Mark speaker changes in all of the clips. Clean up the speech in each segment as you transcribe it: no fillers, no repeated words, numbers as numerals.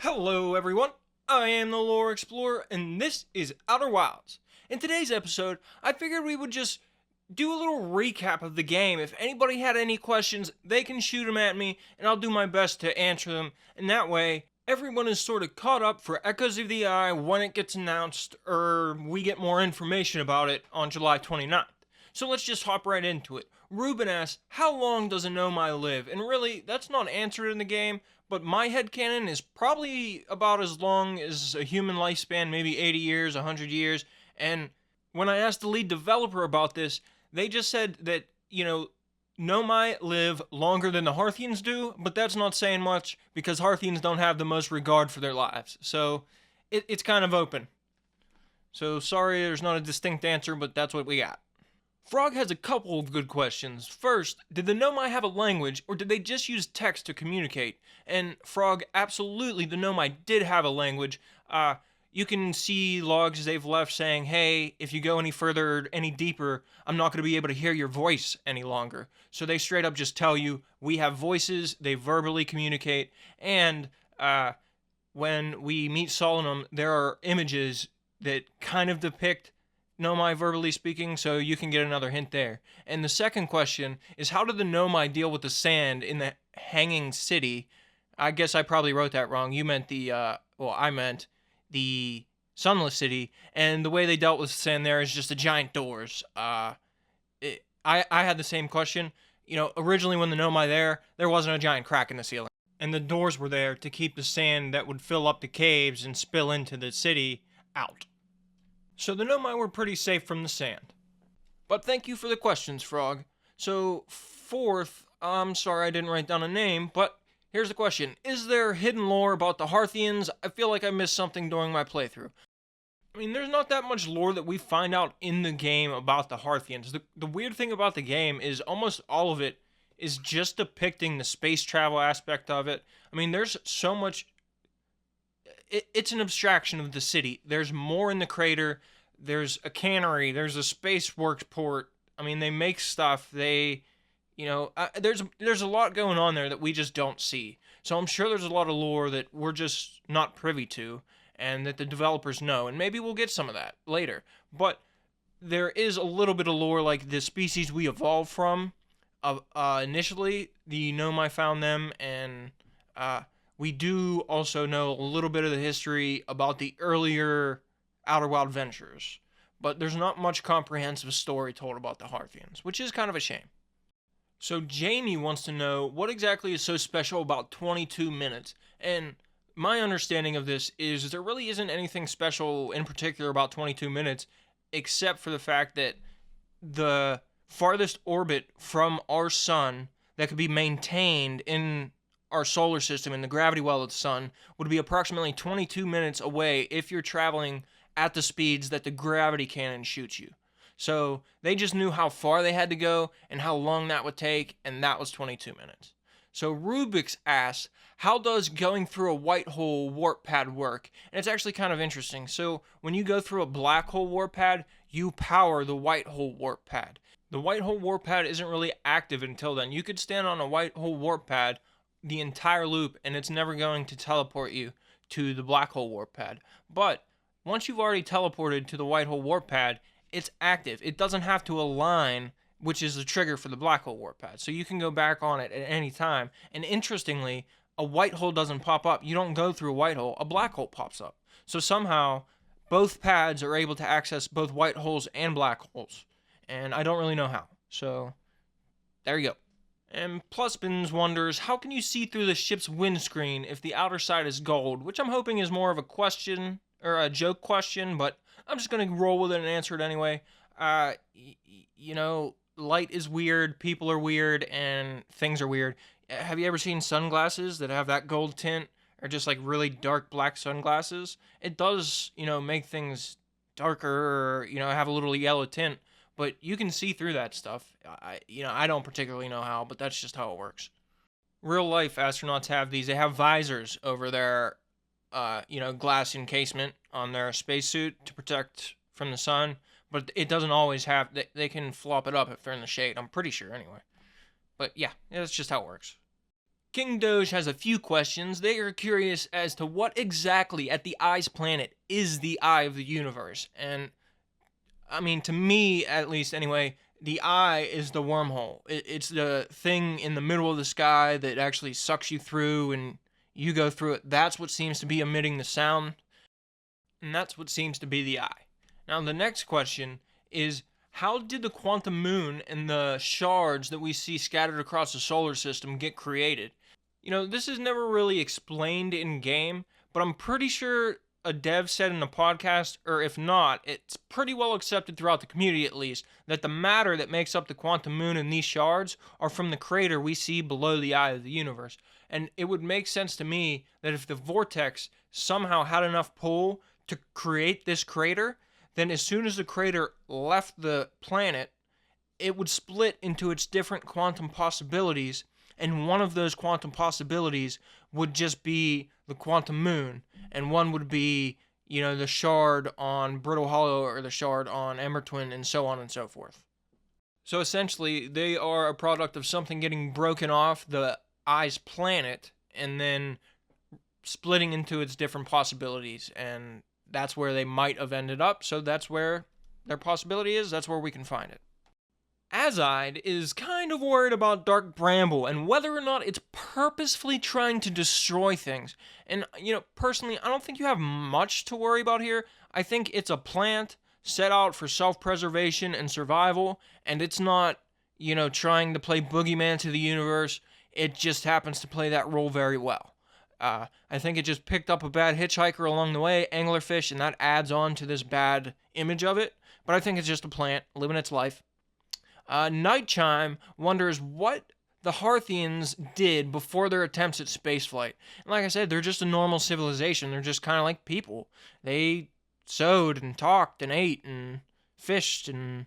Speaker 1: Hello everyone, I am the Lore Explorer and this is Outer Wilds. In today's episode, I figured we would just do a little recap of the game. If anybody had any questions, they can shoot them at me and I'll do my best to answer them. And that way, everyone is sort of caught up for Echoes of the Eye when it gets announced or we get more information about it on July 29th. So let's just hop right into it. Ruben asks, how long does a Nomai live? And really, that's not answered in the game, but my headcanon is probably about as long as a human lifespan, maybe 80 years, 100 years. And when I asked the lead developer about this, they just said that, Nomai live longer than the Hearthians do, but that's not saying much because Hearthians don't have the most regard for their lives. So it's kind of open. So sorry there's not a distinct answer, but that's what we got. Frog has a couple of good questions. First, did the Nomai have a language, or did they just use text to communicate? And Frog, absolutely, the Nomai did have a language. You can see logs they've left saying, hey, if you go any further, any deeper, I'm not going to be able to hear your voice any longer. So they straight up just tell you, we have voices, they verbally communicate, and when we meet Solanum, there are images that kind of depict Nomai verbally speaking, so you can get another hint there. And the second question is, how did the Nomai deal with the sand in the hanging city? I guess I probably wrote that wrong. You meant I meant the sunless city, and the way they dealt with sand there is just the giant doors. I had the same question. Originally when the Nomai there wasn't a giant crack in the ceiling, and the doors were there to keep the sand that would fill up the caves and spill into the city out. So the Nomai were pretty safe from the sand. But thank you for the questions, Frog. So, fourth, I'm sorry I didn't write down a name, but here's the question. Is there hidden lore about the Hearthians? I feel like I missed something during my playthrough. I mean, there's not that much lore that we find out in the game about the Hearthians. The weird thing about the game is almost all of it is just depicting the space travel aspect of it. I mean, there's so much. It's an abstraction of the city. There's more in the crater. There's a cannery. There's a space works port. I mean, they make stuff. There's a lot going on there that we just don't see. So I'm sure there's a lot of lore that we're just not privy to and that the developers know. And maybe we'll get some of that later. But there is a little bit of lore, like the species we evolved from. Initially, the Nomai found them, and we do also know a little bit of the history about the earlier Outer Wild ventures, but there's not much comprehensive story told about the Hearthians, which is kind of a shame. So Jamie wants to know, what exactly is so special about 22 minutes? And my understanding of this is there really isn't anything special in particular about 22 minutes, except for the fact that the farthest orbit from our sun that could be maintained in our solar system in the gravity well of the sun would be approximately 22 minutes away if you're traveling at the speeds that the gravity cannon shoots you. So they just knew how far they had to go and how long that would take, and that was 22 minutes. So Rubik's asks, how does going through a white hole warp pad work? And it's actually kind of interesting. So when you go through a black hole warp pad, you power the white hole warp pad. The white hole warp pad isn't really active until then. You could stand on a white hole warp pad the entire loop and it's never going to teleport you to the black hole warp pad. But once you've already teleported to the white hole warp pad, it's active. It doesn't have to align, which is the trigger for the black hole warp pad. So you can go back on it at any time. And interestingly, a white hole doesn't pop up. You don't go through a white hole. A black hole pops up. So somehow both pads are able to access both white holes and black holes. And I don't really know how. So there you go. And Pluspins wonders, how can you see through the ship's windscreen if the outer side is gold? Which I'm hoping is more of a question, or a joke question, but I'm just going to roll with it and answer it anyway. Light is weird, people are weird, and things are weird. Have you ever seen sunglasses that have that gold tint, or just like really dark black sunglasses? It does, make things darker, or, have a little yellow tint. But you can see through that stuff. I don't particularly know how, but that's just how it works. Real life astronauts have these. They have visors over their, glass encasement on their spacesuit to protect from the sun. But it doesn't always have. They can flop it up if they're in the shade. I'm pretty sure anyway. But yeah, that's just how it works. King Doge has a few questions. They are curious as to what exactly at the Eye's planet is the eye of the universe. And, I mean, to me, at least anyway, the eye is the wormhole. It's the thing in the middle of the sky that actually sucks you through and you go through it. That's what seems to be emitting the sound, and that's what seems to be the eye. Now, the next question is, how did the quantum moon and the shards that we see scattered across the solar system get created? You know, this is never really explained in game, but I'm pretty sure a dev said in a podcast, or if not, it's pretty well accepted throughout the community at least, that the matter that makes up the quantum moon and these shards are from the crater we see below the eye of the universe. And it would make sense to me that if the vortex somehow had enough pull to create this crater, then as soon as the crater left the planet, it would split into its different quantum possibilities, and one of those quantum possibilities would just be the quantum moon, and one would be, you know, the shard on Brittle Hollow or the shard on Ember Twin, and so on and so forth. So essentially, they are a product of something getting broken off the Eye's planet and then splitting into its different possibilities, and that's where they might have ended up, so that's where their possibility is, that's where we can find it. Azide is kind of worried about Dark Bramble and whether or not it's purposefully trying to destroy things. And, you know, personally, I don't think you have much to worry about here. I think it's a plant set out for self-preservation and survival, and it's not, you know, trying to play boogeyman to the universe. It just happens to play that role very well. I think it just picked up a bad hitchhiker along the way, anglerfish, and that adds on to this bad image of it. But I think it's just a plant living its life. Night Chime wonders what the Hearthians did before their attempts at spaceflight. And like I said, they're just a normal civilization. They're just kind of like people. They sewed and talked and ate and fished and,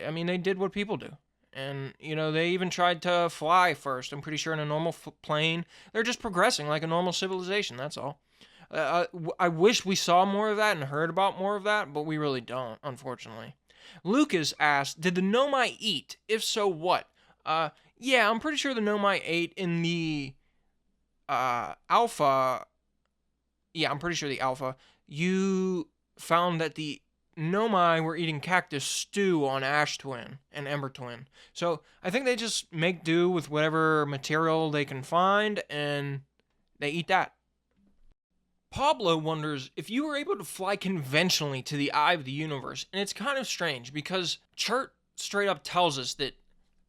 Speaker 1: I mean, they did what people do. And, you know, they even tried to fly first. I'm pretty sure in a normal plane. They're just progressing like a normal civilization, that's all. I wish we saw more of that and heard about more of that, but we really don't, unfortunately. Lucas asked, did the Nomai eat? If so, what? Yeah, I'm pretty sure the Nomai ate in the alpha. Yeah, I'm pretty sure the alpha. You found that the Nomai were eating cactus stew on Ash Twin and Ember Twin. So I think they just make do with whatever material they can find, and they eat that. Pablo wonders if you were able to fly conventionally to the eye of the universe, and it's kind of strange because Chert straight up tells us that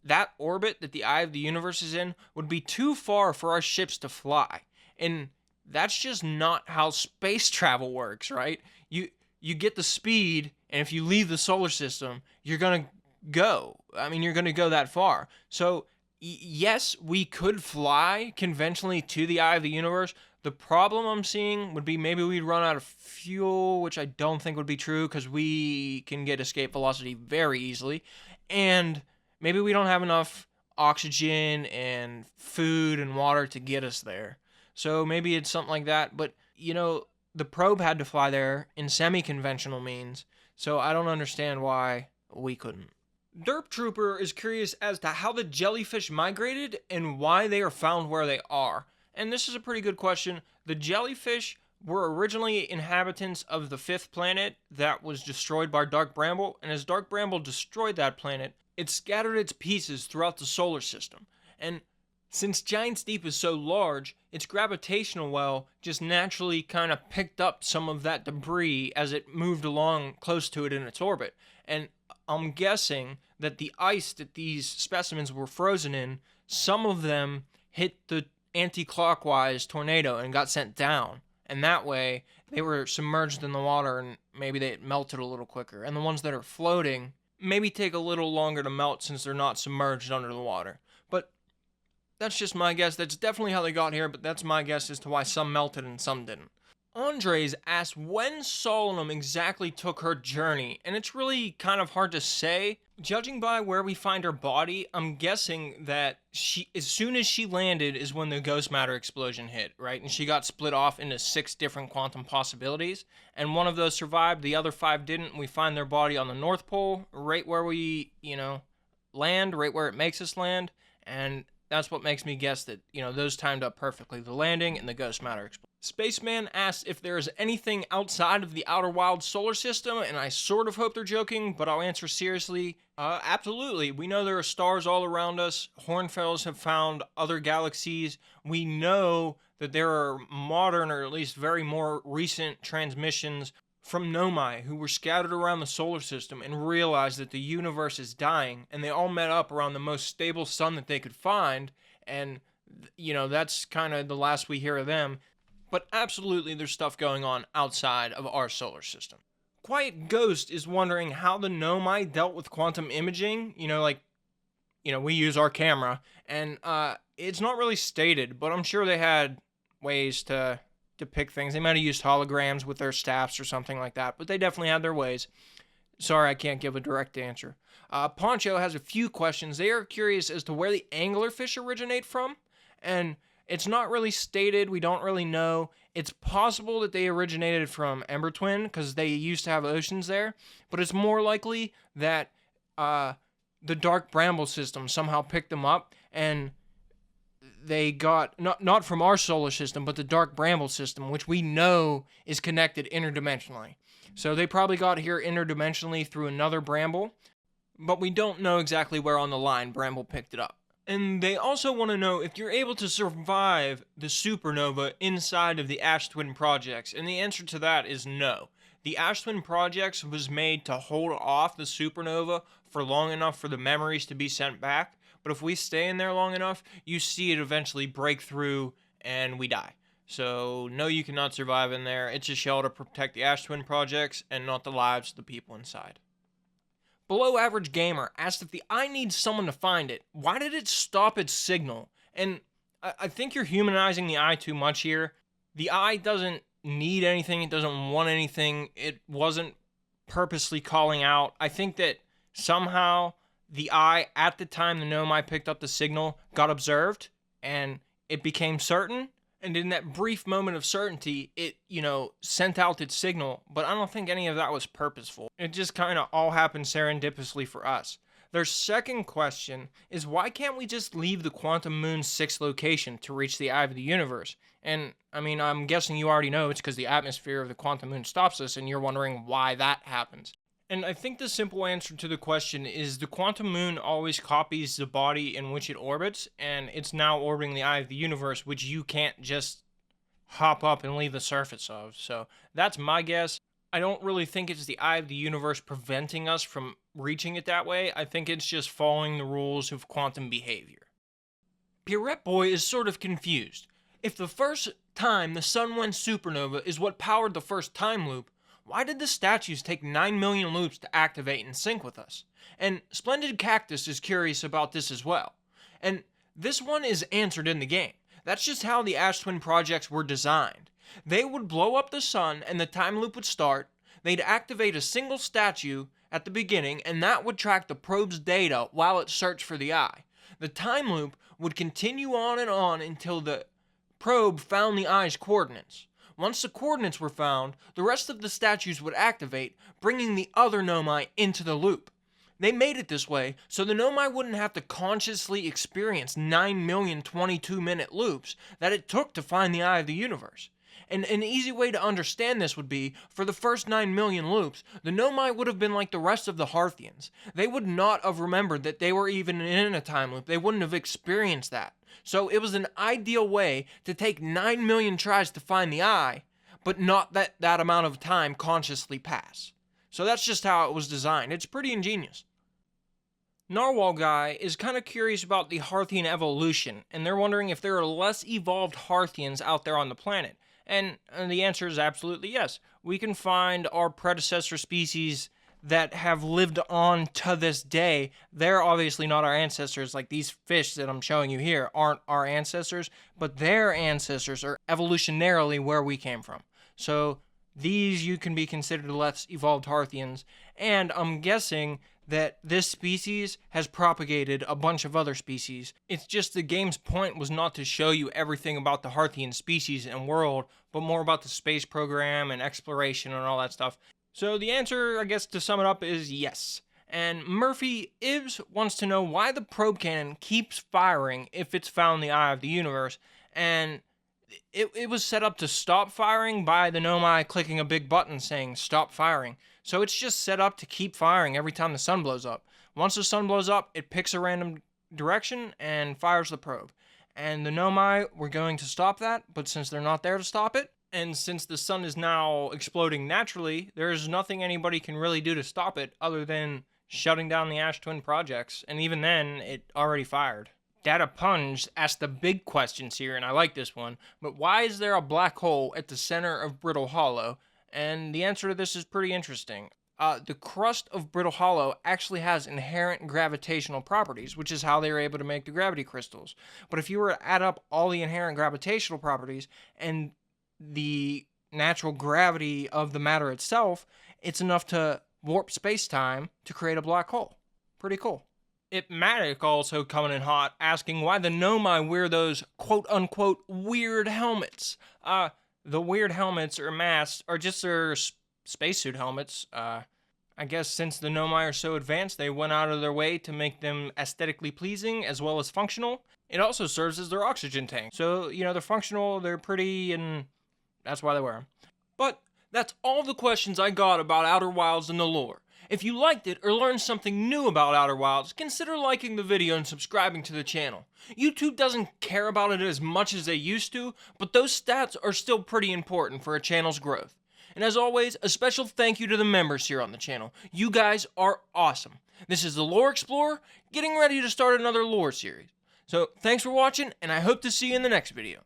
Speaker 1: that orbit that the eye of the universe is in would be too far for our ships to fly, and that's just not how space travel works, right? You get the speed, and if you leave the solar system, you're gonna go. I mean, you're gonna go that far. So yes, we could fly conventionally to the eye of the universe. The problem I'm seeing would be maybe we'd run out of fuel, which I don't think would be true because we can get escape velocity very easily. And maybe we don't have enough oxygen and food and water to get us there. So maybe it's something like that. But, you know, the probe had to fly there in semi-conventional means. So I don't understand why we couldn't. Derp Trooper is curious as to how the jellyfish migrated and why they are found where they are. And this is a pretty good question. The jellyfish were originally inhabitants of the 5th planet that was destroyed by Dark Bramble, and as Dark Bramble destroyed that planet, it scattered its pieces throughout the solar system. And since Giant's Deep is so large, its gravitational well just naturally kind of picked up some of that debris as it moved along close to it in its orbit. And I'm guessing that the ice that these specimens were frozen in, some of them hit the anti-clockwise tornado and got sent down. And that way, they were submerged in the water and maybe they melted a little quicker. And the ones that are floating maybe take a little longer to melt since they're not submerged under the water. But that's just my guess. That's definitely how they got here, but that's my guess as to why some melted and some didn't. Andres asked when Solanum exactly took her journey, and it's really kind of hard to say. Judging by where we find her body, I'm guessing that as soon as she landed is when the ghost matter explosion hit, right? And she got split off into 6 different quantum possibilities, and one of those survived, the other 5 didn't. We find their body on the North Pole, right where we, land, right where it makes us land, and That's what makes me guess that, those timed up perfectly, the landing and the ghost matter explosion. Spaceman asks if there is anything outside of the Outer Wilds solar system, and I sort of hope they're joking, but I'll answer seriously. Absolutely. We know there are stars all around us. Hornfellows have found other galaxies. We know that there are modern, or at least very more recent, transmissions from Nomai who were scattered around the solar system and realized that the universe is dying, and they all met up around the most stable sun that they could find, and that's kind of the last we hear of them. But absolutely there's stuff going on outside of our solar system. Quiet Ghost is wondering how the Nomai dealt with quantum imaging. We use our camera, and it's not really stated, but I'm sure they had ways to depict things. They might have used holograms with their staffs or something like that, but they definitely had their ways. Sorry, I can't give a direct answer. Poncho has a few questions. They are curious as to where the anglerfish originate from, and it's not really stated. We don't really know. It's possible that they originated from Ember Twin because they used to have oceans there, but it's more likely that the Dark Bramble system somehow picked them up, and they got, not from our solar system, but the Dark Bramble system, which we know is connected interdimensionally. So they probably got here interdimensionally through another Bramble, but we don't know exactly where on the line Bramble picked it up. And they also want to know if you're able to survive the supernova inside of the Ash Twin projects, and the answer to that is no. The Ash Twin projects was made to hold off the supernova for long enough for the memories to be sent back, but if we stay in there long enough, you see it eventually break through and we die. So no, you cannot survive in there. It's a shell to protect the Ash Twin projects and not the lives of the people inside. Below Average Gamer asked if the eye needs someone to find it. Why did it stop its signal? And I think you're humanizing the eye too much here. The eye doesn't need anything. It doesn't want anything. It wasn't purposely calling out. I think that somehow the eye, at the time the Nomai picked up the signal, got observed, and it became certain. And in that brief moment of certainty, it, sent out its signal, but I don't think any of that was purposeful. It just kind of all happened serendipitously for us. Their second question is, why can't we just leave the Quantum Moon's 6th location to reach the eye of the universe? And, I'm guessing you already know it's because the atmosphere of the Quantum Moon stops us, and you're wondering why that happens. And I think the simple answer to the question is the Quantum Moon always copies the body in which it orbits, and it's now orbiting the eye of the universe, which you can't just hop up and leave the surface of. So that's my guess. I don't really think it's the eye of the universe preventing us from reaching it that way. I think it's just following the rules of quantum behavior. Pierrette Boy is sort of confused. If the first time the sun went supernova is what powered the first time loop, why did the statues take 9 million loops to activate and sync with us? And Splendid Cactus is curious about this as well. And this one is answered in the game. That's just how the Ash Twin projects were designed. They would blow up the sun and the time loop would start. They'd activate a single statue at the beginning, and that would track the probe's data while it searched for the eye. The time loop would continue on until the probe found the eye's coordinates. Once the coordinates were found, the rest of the statues would activate, bringing the other Nomai into the loop. They made it this way so the Nomai wouldn't have to consciously experience 9,022,000,000 loops that it took to find the eye of the universe. And an easy way to understand this would be, for the first 9 million loops, the Nomai would have been like the rest of the Hearthians. They would not have remembered that they were even in a time loop. They wouldn't have experienced that. So it was an ideal way to take 9 million tries to find the eye, but not that amount of time consciously pass. So that's just how it was designed. It's pretty ingenious. Narwhal Guy is kind of curious about the Hearthian evolution, and they're wondering if there are less evolved Hearthians out there on the planet. And the answer is absolutely yes. We can find our predecessor species that have lived on to this day. They're obviously not our ancestors. Like these fish that I'm showing you here aren't our ancestors, but their ancestors are evolutionarily where we came from. So these you can be considered less evolved Hearthians, and I'm guessing that this species has propagated a bunch of other species. It's just the game's point was not to show you everything about the Hearthian species and world, but more about the space program and exploration and all that stuff. So the answer, I guess, to sum it up is yes. And Murphy Ibs wants to know why the probe cannon keeps firing if it's found the eye of the universe, and it was set up to stop firing by the Nomai clicking a big button saying stop firing. So it's just set up to keep firing every time the sun blows up. Once the sun blows up, it picks a random direction and fires the probe. And the Nomai were going to stop that, but since they're not there to stop it, and since the sun is now exploding naturally, there's nothing anybody can really do to stop it other than shutting down the Ash Twin projects. And even then, it already fired. Data Punge asked the big questions here, and I like this one, but why is there a black hole at the center of Brittle Hollow? And the answer to this is pretty interesting. The crust of Brittle Hollow actually has inherent gravitational properties, which is how they were able to make the gravity crystals. But if you were to add up all the inherent gravitational properties and the natural gravity of the matter itself, it's enough to warp space-time to create a black hole. Pretty cool. Ipmatic also coming in hot, asking why the Nomai wear those quote-unquote weird helmets. The weird helmets or masks are just their spacesuit helmets. I guess since the Nomai are so advanced, they went out of their way to make them aesthetically pleasing as well as functional. It also serves as their oxygen tank. So, they're functional, they're pretty, and that's why they wear them. But that's all the questions I got about Outer Wilds and the lore. If you liked it or learned something new about Outer Wilds, consider liking the video and subscribing to the channel. YouTube doesn't care about it as much as they used to, but those stats are still pretty important for a channel's growth. And as always, a special thank you to the members here on the channel. You guys are awesome. This is the Lore Explorer, getting ready to start another lore series. So thanks for watching, and I hope to see you in the next video.